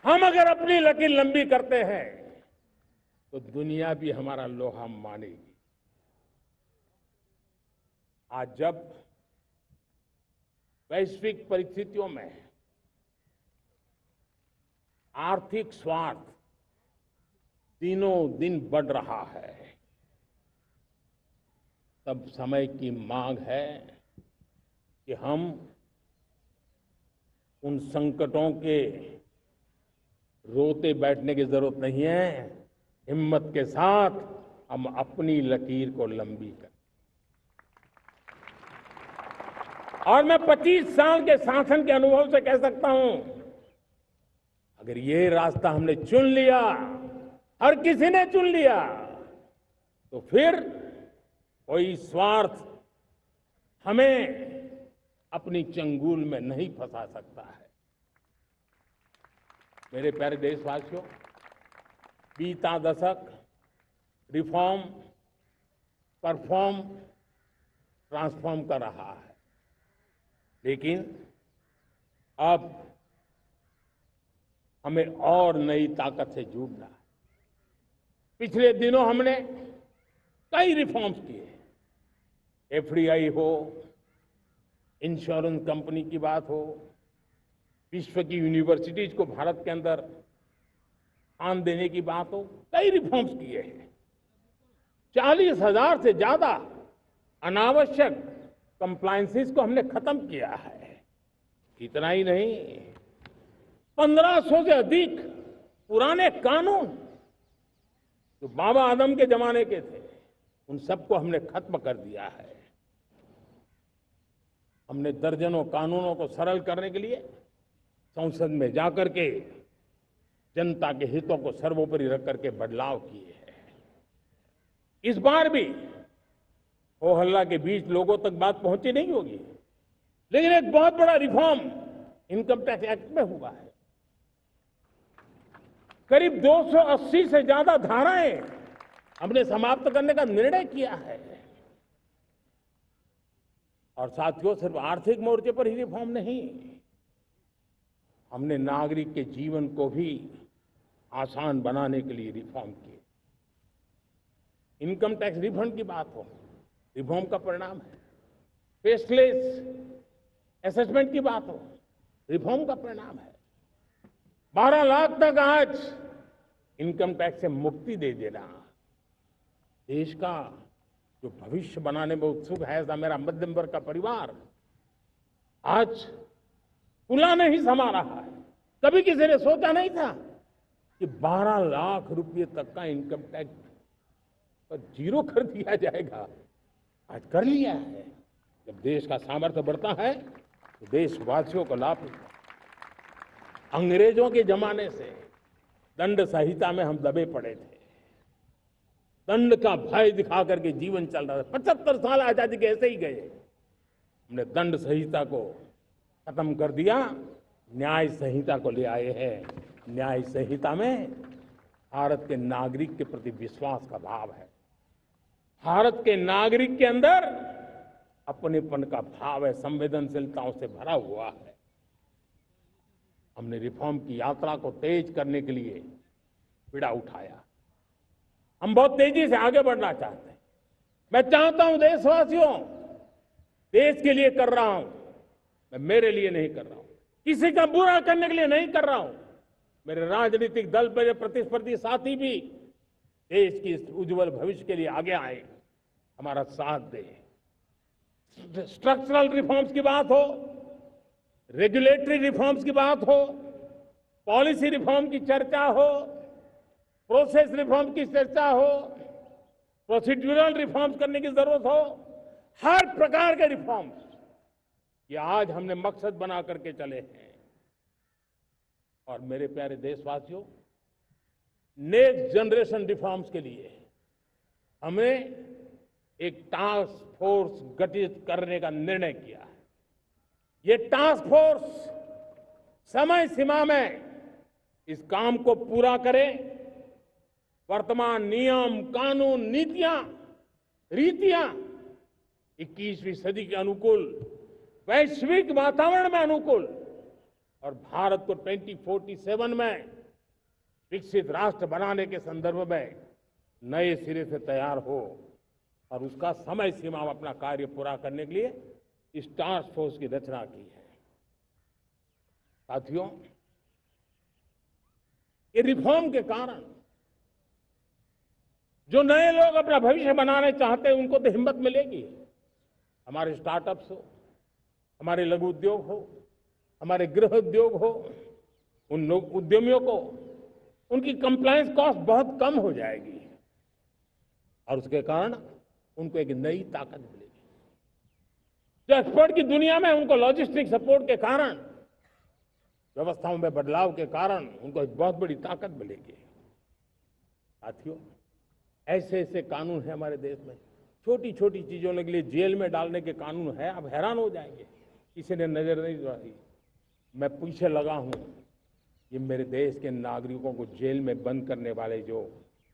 हम अगर अपनी लकीर लंबी करते हैं तो दुनिया भी हमारा लोहा मानेगी। आज जब वैश्विक परिस्थितियों में आर्थिक स्वार्थ दिनों दिन बढ़ रहा है, तब समय की मांग है कि हम उन संकटों के रोते बैठने की जरूरत नहीं है। हिम्मत के साथ हम अपनी लकीर को लंबी करें। और मैं 25 साल के शासन के अनुभव से कह सकता हूं, अगर ये रास्ता हमने चुन लिया, हर किसी ने चुन लिया, तो फिर कोई स्वार्थ हमें अपनी चंगुल में नहीं फंसा सकता है। मेरे प्यारे देशवासियों, बीता दशक रिफॉर्म, परफॉर्म, ट्रांसफॉर्म कर रहा है, लेकिन अब हमें और नई ताकत से जुड़ना है। पिछले दिनों हमने कई रिफॉर्म्स किए, एफडीआई हो, इंश्योरेंस कंपनी की बात हो, विश्व की यूनिवर्सिटीज को भारत के अंदर स्थान देने की बात हो, कई रिफॉर्म्स किए हैं। 40,000 से ज्यादा अनावश्यक कंप्लायंसेस को हमने खत्म किया है। इतना ही नहीं, 1500 से अधिक पुराने कानून जो बाबा आदम के जमाने के थे, उन सबको हमने खत्म कर दिया है। हमने दर्जनों कानूनों को सरल करने के लिए संसद में जाकर के जनता के हितों को सर्वोपरि रख करके बदलाव किए हैं। इस बार भी हो हल्ला के बीच लोगों तक बात पहुंची नहीं होगी, लेकिन एक बहुत बड़ा रिफॉर्म इनकम टैक्स एक्ट में हुआ है। करीब 280 से ज्यादा धाराएं हमने समाप्त करने का निर्णय किया है। और साथियों, सिर्फ आर्थिक मोर्चे पर ही रिफॉर्म नहीं, हमने नागरिक के जीवन को भी आसान बनाने के लिए रिफॉर्म किए। इनकम टैक्स रिफंड की बात हो, रिफॉर्म का परिणाम है। फेसलेस असेसमेंट की बात हो, रिफॉर्म का परिणाम है। 12 लाख तक आज इनकम टैक्स से मुक्ति दे देना, देश का जो भविष्य बनाने में उत्सुक है ऐसा मेरा मध्यम वर्ग का परिवार आज खुला नहीं समा रहा है। कभी किसी ने सोचा नहीं था कि 12 लाख रुपए तक का इनकम टैक्स पर जीरो कर दिया जाएगा। आज कर लिया है। जब देश का सामर्थ्य बढ़ता है तो देशवासियों को लाभ मिलता है। अंग्रेजों के जमाने से दंड संहिता में हम दबे पड़े थे, दंड का भय दिखा करके जीवन चल रहा था। 75 साल आजादी के ऐसे ही गए। हमने दंड संहिता को खत्म कर दिया, न्याय संहिता को ले आए हैं। न्याय संहिता में भारत के नागरिक के प्रति विश्वास का भाव है। भारत के नागरिक के अंदर अपनेपन का भाव है, संवेदनशीलताओं से भरा हुआ है। हमने रिफॉर्म की यात्रा को तेज करने के लिए बीड़ा उठाया। हम बहुत तेजी से आगे बढ़ना चाहते हैं। मैं चाहता हूं देशवासियों, देश के लिए कर रहा हूं, मैं मेरे लिए नहीं कर रहा हूं, किसी का बुरा करने के लिए नहीं कर रहा हूं। मेरे राजनीतिक दल, मेरे प्रतिस्पर्धी साथी भी देश की इस उज्जवल भविष्य के लिए आगे आए, हमारा साथ दें। स्ट्रक्चरल रिफॉर्म्स की बात हो, रेगुलेटरी रिफॉर्म्स की बात हो, पॉलिसी रिफॉर्म की चर्चा हो, प्रोसेस रिफॉर्म की चर्चा हो, प्रोसीड्यूरल रिफॉर्म्स करने की जरूरत हो, हर प्रकार के रिफॉर्म्स ये आज हमने मकसद बना करके चले हैं। और मेरे प्यारे देशवासियों, नेक्स्ट जनरेशन रिफॉर्म्स के लिए हमें एक टास्क फोर्स गठित करने का निर्णय किया है। ये टास्क फोर्स समय सीमा में इस काम को पूरा करे। वर्तमान नियम, कानून, नीतियां, रीतियां 21वीं सदी के अनुकूल, वैश्विक वातावरण में अनुकूल और भारत को 2047 में विकसित राष्ट्र बनाने के संदर्भ में नए सिरे से तैयार हो और उसका समय सीमा में अपना कार्य पूरा करने के लिए इस टास्क फोर्स की रचना की है। साथियों, ये रिफॉर्म के कारण जो नए लोग अपना भविष्य बनाने चाहते हैं उनको तो हिम्मत मिलेगी। हमारे स्टार्टअप्स हो, हमारे लघु उद्योग हो, हमारे गृह उद्योग हो, उन उद्यमियों को उनकी कंप्लायंस कॉस्ट बहुत कम हो जाएगी और उसके कारण उनको एक नई ताकत मिलेगी। जो एक्सपोर्ट की दुनिया में उनको लॉजिस्टिक सपोर्ट के कारण, व्यवस्थाओं में बदलाव के कारण उनको एक बहुत बड़ी ताकत मिलेगी। साथियों, ऐसे ऐसे कानून है हमारे देश में, छोटी छोटी चीजों के लिए जेल में डालने के कानून है। आप हैरान हो जाएंगे, किसी ने नजर नहीं डाली। मैं पीछे लगा हूं, ये मेरे देश के नागरिकों को जेल में बंद करने वाले जो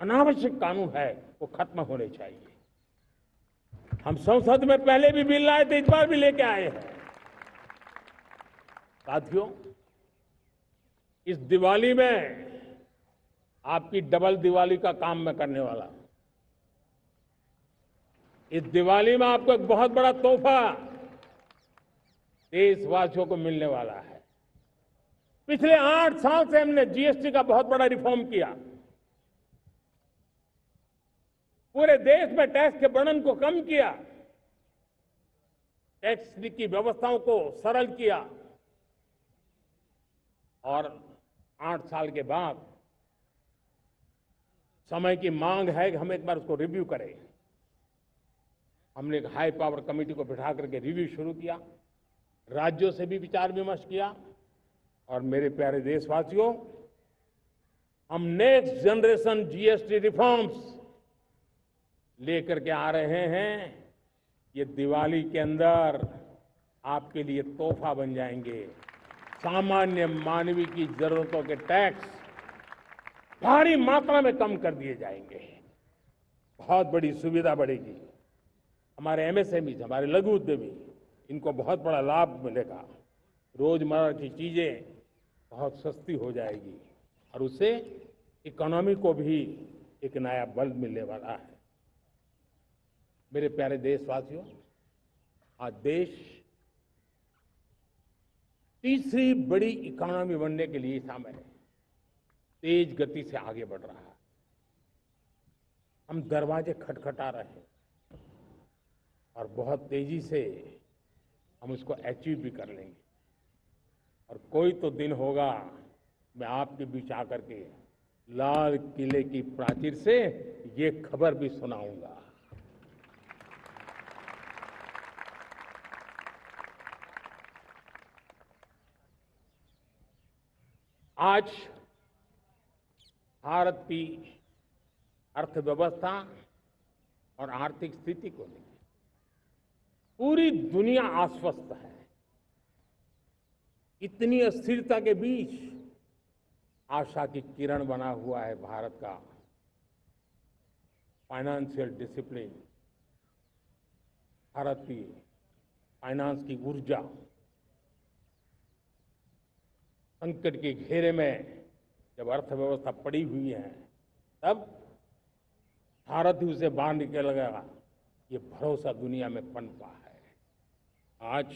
अनावश्यक कानून है वो खत्म होने चाहिए। हम संसद में पहले भी बिल लाए थे, इस बार भी लेके आए हैं। साथियों, इस दिवाली में आपकी डबल दिवाली का काम मैं करने वाला हूं। इस दिवाली में आपको एक बहुत बड़ा तोहफा देशवासियों को मिलने वाला है। पिछले 8 साल से हमने जीएसटी का बहुत बड़ा रिफॉर्म किया, पूरे देश में टैक्स के बर्डन को कम किया, टैक्स की व्यवस्थाओं को सरल किया और 8 साल के बाद समय की मांग है कि हम एक बार उसको रिव्यू करें। हमने एक हाई पावर कमेटी को बिठा करके रिव्यू शुरू किया, राज्यों से भी विचार विमर्श किया और मेरे प्यारे देशवासियों, हम नेक्स्ट जनरेशन जीएसटी रिफॉर्म्स लेकर के आ रहे हैं। ये दिवाली के अंदर आपके लिए तोहफा बन जाएंगे। सामान्य मानवीय की जरूरतों के टैक्स भारी मात्रा में कम कर दिए जाएंगे, बहुत बड़ी सुविधा बढ़ेगी। हमारे एमएसएमई, हमारे लघु उद्यमी, इनको बहुत बड़ा लाभ मिलेगा। रोजमर्रा की चीजें बहुत सस्ती हो जाएगी और उससे इकोनॉमी को भी एक नया बल मिलने वाला है। मेरे प्यारे देशवासियों, आज देश तीसरी बड़ी इकोनॉमी बनने के लिए समय है, तेज गति से आगे बढ़ रहा है। हम दरवाजे खटखटा रहे हैं और बहुत तेजी से हम उसको अचीव भी कर लेंगे। और कोई तो दिन होगा, मैं आपके बीच आकर के लाल किले की प्राचीर से ये खबर भी सुनाऊंगा। आज भारत की अर्थव्यवस्था और आर्थिक स्थिति को लेकर पूरी दुनिया आश्वस्त है। इतनी अस्थिरता के बीच आशा की किरण बना हुआ है भारत का फाइनेंशियल डिसिप्लिन, भारत की फाइनेंस की ऊर्जा। संकट के घेरे में जब अर्थव्यवस्था पड़ी हुई है, तब भारत ही उसे बाहर निकलेगा, ये भरोसा दुनिया में पनपा है। आज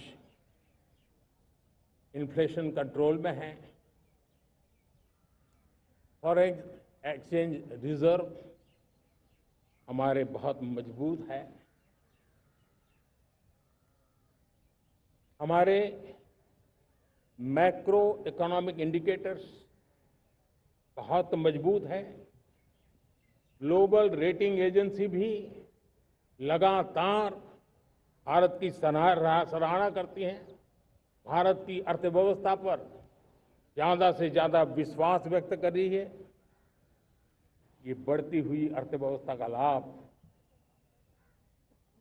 इन्फ्लेशन कंट्रोल में है, फॉरेन एक्सचेंज रिजर्व हमारे बहुत मजबूत है, हमारे मैक्रो इकोनॉमिक इंडिकेटर्स बहुत मजबूत है। ग्लोबल रेटिंग एजेंसी भी लगातार भारत की सराहना करती हैं, भारत की अर्थव्यवस्था पर ज्यादा से ज्यादा विश्वास व्यक्त कर रही है। ये बढ़ती हुई अर्थव्यवस्था का लाभ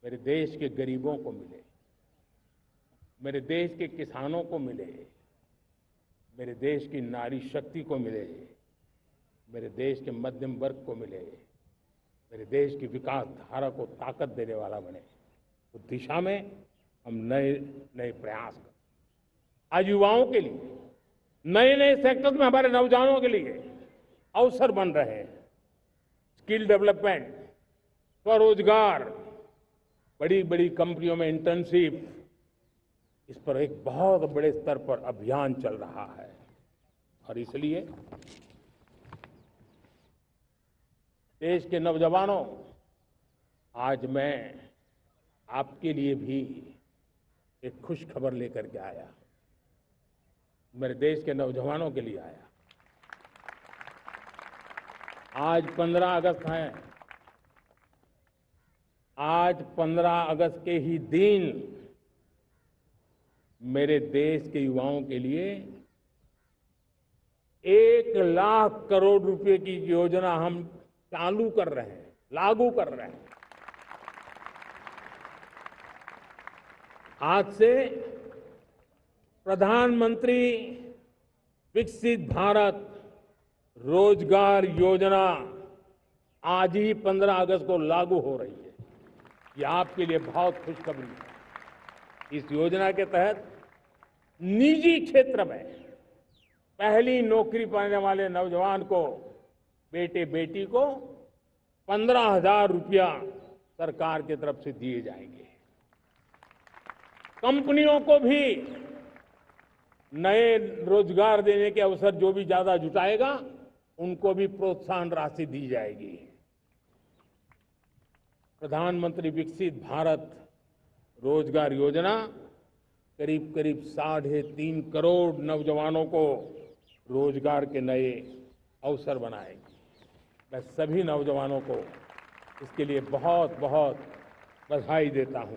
मेरे देश के गरीबों को मिले, मेरे देश के किसानों को मिले, मेरे देश की नारी शक्ति को मिले, मेरे देश के मध्यम वर्ग को मिले, मेरे देश की विकास धारा को ताकत देने वाला बने। उस दिशा में हम नए नए प्रयास करें। आज युवाओं के लिए नए नए सेक्टर्स में हमारे नौजवानों के लिए अवसर बन रहे हैं। स्किल डेवलपमेंट, स्वरोजगार, बड़ी बड़ी कंपनियों में इंटर्नशिप, इस पर एक बहुत बड़े स्तर पर अभियान चल रहा है। और इसलिए देश के नौजवानों, आज मैं आपके लिए भी एक खुश खबर लेकर के आया। मेरे देश के नौजवानों के लिए आया। आज 15 अगस्त है। आज 15 अगस्त के ही दिन मेरे देश के युवाओं के लिए 1,00,000 करोड़ रुपए की योजना हम चालू कर रहे हैं, लागू कर रहे हैं। आज से प्रधानमंत्री विकसित भारत रोजगार योजना आज ही 15 अगस्त को लागू हो रही है। ये आपके लिए बहुत खुशखबरी है। इस योजना के तहत निजी क्षेत्र में पहली नौकरी पाने वाले नौजवान को, बेटे बेटी को 15,000 रुपया सरकार की तरफ से दिए जाएंगे। कंपनियों को भी नए रोजगार देने के अवसर जो भी ज्यादा जुटाएगा, उनको भी प्रोत्साहन राशि दी जाएगी। प्रधानमंत्री विकसित भारत रोजगार योजना करीब करीब 3.5 करोड़ नौजवानों को रोजगार के नए अवसर बनाएगी। मैं सभी नौजवानों को इसके लिए बहुत बहुत बधाई देता हूं।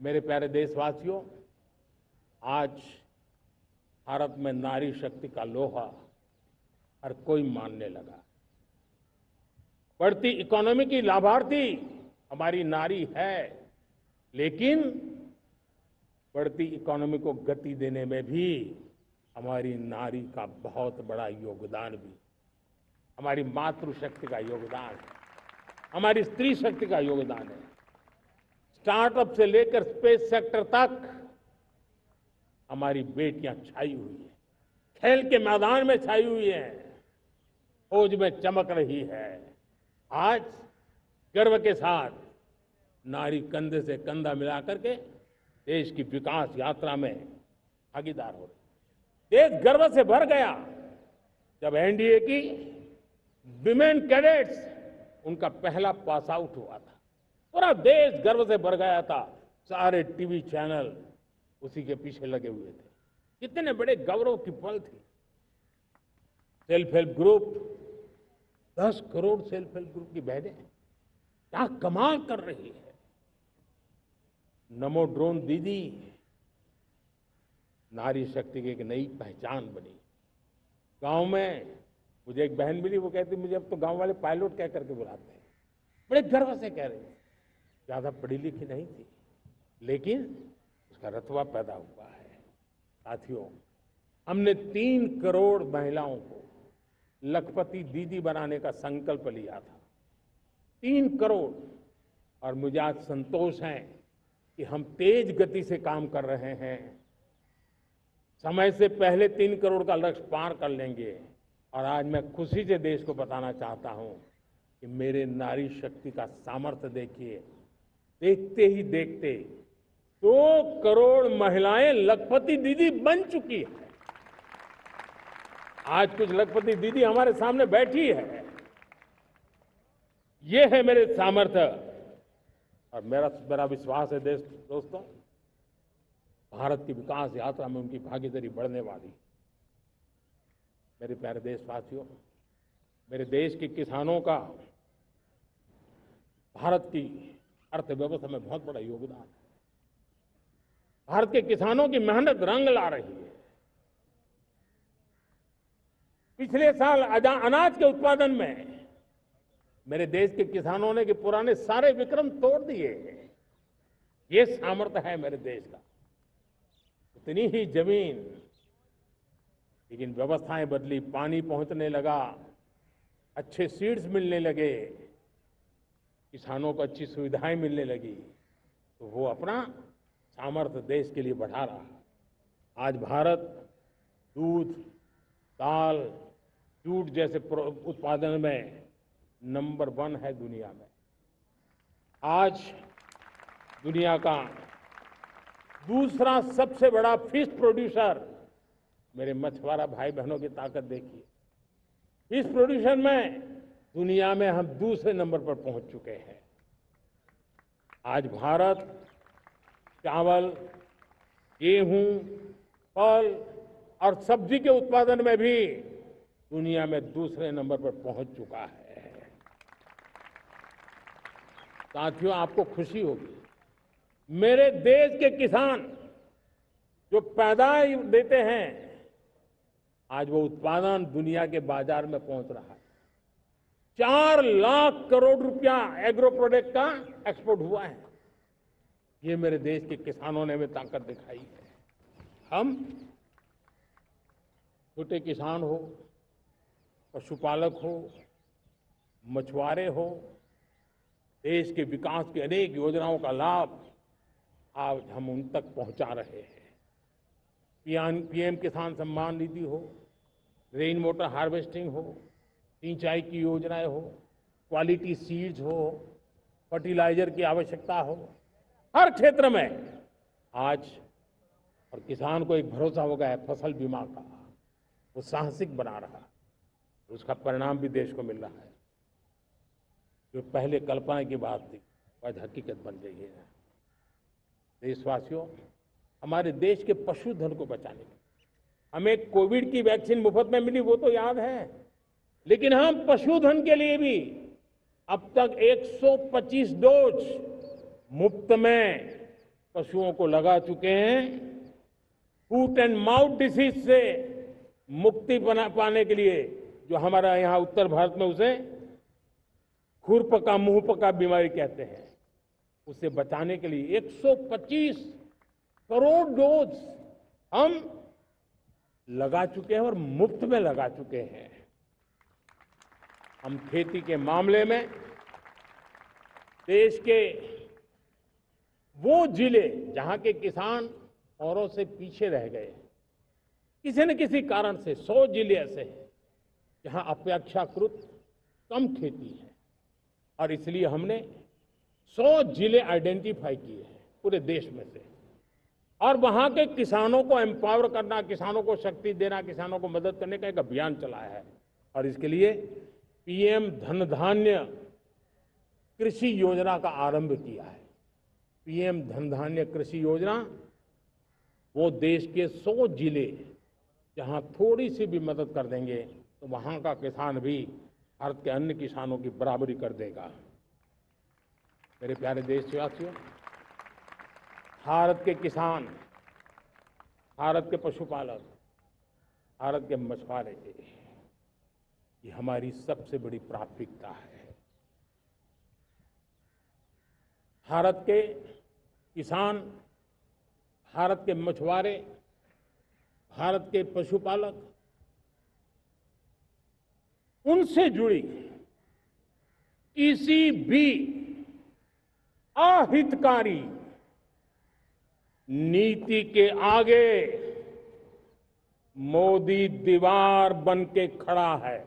मेरे प्यारे देशवासियों, आज भारत में नारी शक्ति का लोहा हर कोई मानने लगा। बढ़ती इकोनॉमी की लाभार्थी हमारी नारी है, लेकिन बढ़ती इकोनॉमी को गति देने में भी हमारी नारी का बहुत बड़ा योगदान भी, हमारी मातृशक्ति का योगदान है, हमारी स्त्री शक्ति का योगदान है। स्टार्टअप से लेकर स्पेस सेक्टर तक हमारी बेटियां छाई हुई है, खेल के मैदान में छाई हुई है, फौज में चमक रही है। आज गर्व के साथ नारी कंधे से कंधा मिलाकर के देश की विकास यात्रा में भागीदार हो रही। देश गर्व से भर गया जब एनडीए की विमेन कैडेट्स, उनका पहला पास आउट हुआ था। पूरा देश गर्व से भर गया था। सारे टीवी चैनल उसी के पीछे लगे हुए थे। कितने बड़े गौरव की पल थी। Self help group, 10 crore self help group की बहनें क्या कमाल कर रही है। नमो ड्रोन दीदी नारी शक्ति की एक नई पहचान बनी। गांव में मुझे एक बहन मिली, वो कहती मुझे अब तो गांव वाले पायलट कह करके बुलाते हैं। बड़े गर्व से कह रही है। ज्यादा पढ़ी लिखी नहीं थी, लेकिन उसका रतबा पैदा हुआ है। साथियों, हमने 3 करोड़ महिलाओं को लखपति दीदी बनाने का संकल्प लिया था। 3 करोड़। और मुझे आज संतोष है कि हम तेज गति से काम कर रहे हैं। समय से पहले 3 करोड़ का लक्ष्य पार कर लेंगे। और आज मैं खुशी से देश को बताना चाहता हूं कि मेरे नारी शक्ति का सामर्थ्य देखिए। देखते ही देखते 2 करोड़ महिलाएं लखपति दीदी बन चुकी है। आज कुछ लखपति दीदी हमारे सामने बैठी है। ये है मेरे सामर्थ्य। और मेरा विश्वास है दोस्तों, भारत की विकास यात्रा में उनकी भागीदारी बढ़ने वाली। मेरे प्यारे देशवासियों, मेरे देश के किसानों का भारत की अर्थव्यवस्था में बहुत बड़ा योगदान है। भारत के किसानों की मेहनत रंग ला रही है। पिछले साल अनाज के उत्पादन में मेरे देश के किसानों ने के पुराने सारे विक्रम तोड़ दिए हैं। ये सामर्थ्य है मेरे देश का। इतनी ही जमीन, लेकिन व्यवस्थाएं बदली, पानी पहुंचने लगा, अच्छे सीड्स मिलने लगे, किसानों को अच्छी सुविधाएं मिलने लगी, तो वो अपना सामर्थ्य देश के लिए बढ़ा रहा। आज भारत दूध, दाल, जूट जैसे उत्पादन में नंबर 1 है दुनिया में। आज दुनिया का दूसरा सबसे बड़ा फिश प्रोड्यूसर, मेरे मछुआरा भाई बहनों की ताकत देखिए, फिश प्रोड्यूसर में दुनिया में हम दूसरे नंबर पर पहुंच चुके हैं। आज भारत चावल, गेहूं, फल और सब्जी के उत्पादन में भी दुनिया में दूसरे नंबर पर पहुंच चुका है। साथियों, आपको खुशी होगी, मेरे देश के किसान जो पैदावार देते हैं, आज वो उत्पादन दुनिया के बाजार में पहुंच रहा है। 4 लाख करोड़ रुपया एग्रो प्रोडक्ट का एक्सपोर्ट हुआ है। ये मेरे देश के किसानों ने भी ताकत दिखाई है। हम छोटे किसान हो, पशुपालक हो, मछुआरे हो, देश के विकास की अनेक योजनाओं का लाभ आज हम उन तक पहुंचा रहे हैं। पीएम किसान सम्मान निधि हो, रेन वाटर हार्वेस्टिंग हो, सिंचाई की योजनाएं हो, क्वालिटी सीड्स हो, फर्टिलाइजर की आवश्यकता हो, हर क्षेत्र में आज और किसान को एक भरोसा हो गया है फसल बीमा का, वो साहसिक बना रहा है। उसका परिणाम भी देश को मिल रहा है। जो पहले कल्पना की बात थी आज हकीकत बन रही है। देशवासियों, हमारे देश के पशुधन को बचाने के हमें कोविड की वैक्सीन मुफ्त में मिली, वो तो याद है, लेकिन हम पशुधन के लिए भी अब तक 125 डोज मुफ्त में पशुओं को लगा चुके हैं। फूट एंड माउथ डिसीज से मुक्ति पाने के लिए, जो हमारा यहाँ उत्तर भारत में उसे खुरपका मुंहपका बीमारी कहते हैं, उसे बचाने के लिए 125 करोड़ डोज हम लगा चुके हैं और मुफ्त में लगा चुके हैं। हम खेती के मामले में देश के वो जिले जहां के किसान औरों से पीछे रह गए, किसी न किसी कारण से 100 जिले ऐसे हैं जहां अपेक्षाकृत कम खेती है, और इसलिए हमने 100 जिले आइडेंटिफाई किए हैं पूरे देश में से, और वहां के किसानों को एम्पावर करना, किसानों को शक्ति देना, किसानों को मदद करने का एक अभियान चलाया है। और इसके लिए पीएम धन धान्य कृषि योजना का आरंभ किया है। पीएम धन धान्य कृषि योजना वो देश के 100 जिले जहां थोड़ी सी भी मदद कर देंगे तो वहां का किसान भी भारत के अन्य किसानों की बराबरी कर देगा। मेरे प्यारे देशवासियों, भारत के किसान, भारत के पशुपालक, भारत के मछुआरे, ये हमारी सबसे बड़ी प्राथमिकता है। भारत के किसान, भारत के मछुआरे, भारत के पशुपालक, उनसे जुड़ी किसी भी अहितकारी नीति के आगे मोदी दीवार बन के खड़ा है।